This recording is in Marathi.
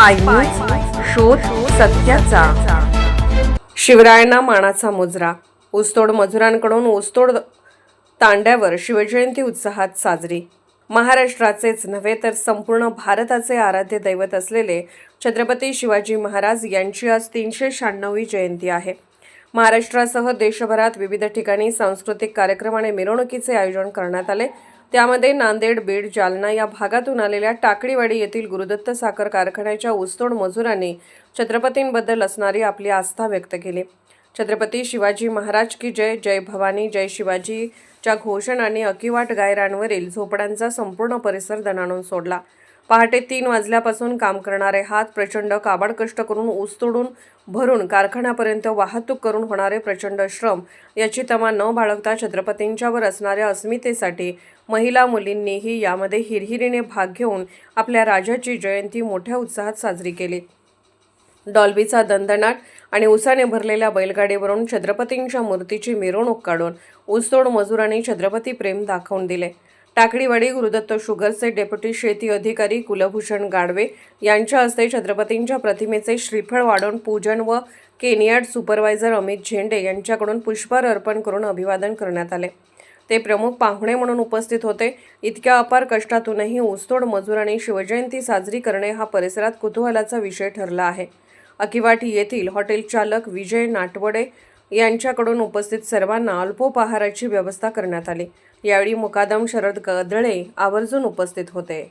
स्पाय न्यूज, शोध सत्याचा। शिवरायांना मानाचा मुजरा। ऊसतोड मजुरांकडून ऊसतोड तांड्यावर शिवजयंती उत्साहात साजरी। महाराष्ट्राचेच नव्हे तर संपूर्ण भारताचे आराध्य दैवत असलेले छत्रपती शिवाजी महाराज यांची आज 396वी जयंती आहे। महाराष्ट्रासह देशभरात विविध ठिकाणी सांस्कृतिक कार्यक्रम आणि मिरवणुकीचे आयोजन करण्यात आले। त्यामध्ये नांदेड, बीड, जालना या भागातून आलेल्या टाकळीवाडी येथील गुरुदत्त साखर कारखान्याच्या ऊसतोड मजुरांनी छत्रपतींबद्दल असणारी आपली आस्था व्यक्त केली। छत्रपती शिवाजी महाराज की जय, जय भवानी, जय शिवाजीच्या घोषणांनी अकिवाट गायरांवरील झोपड्यांचा संपूर्ण परिसर दणाणून सोडला। पहाटे 3 वाजल्यापासून काम करणारे हात प्रचंड काबाड कष्ट करून ऊस तोडून भरून कारखान्यापर्यंत वाहतूक करून होणारे प्रचंड श्रम याची तमा न बाळगता छत्रपतींच्यावर असणाऱ्या अस्मितेसाठी महिला मुलींनीही यामध्ये हिरहिरीने भाग घेऊन आपल्या राजाची जयंती मोठ्या उत्साहात साजरी केली। डॉल्बीचा दणदणाट आणि उसाने भरलेल्या बैलगाडीवरून छत्रपतींच्या मूर्तीची मिरवणूक काढून ऊसतोड मजुरांनी छत्रपती प्रेम दाखवून दिले। टाकळीवाडी गुरुदत्त शुगरचे डेप्युटी शेती अधिकारी कुलभूषण गाडवे यांच्या हस्ते छत्रपतींच्या प्रतिमेचे श्रीफळ वाढवून पूजन व केनियार्ड सुपरवायझर अमित झेंडे यांच्याकडून पुष्पहार अर्पण करून अभिवादन करण्यात आले। ते प्रमुख पाहुणे म्हणून उपस्थित होते। इतक्या अपार कष्टातूनही ऊसतोड मजुरांनी शिवजयंती साजरी करणे हा परिसरात कुतूहलाचा विषय ठरला आहे। अकिवाट येथील हॉटेल चालक विजय नाटवडे यांच्याकडून उपस्थित सर्वांना अल्पोपहाराची व्यवस्था करण्यात आली। यावेळी मुकादम शरद गदळे आवर्जून उपस्थित होते।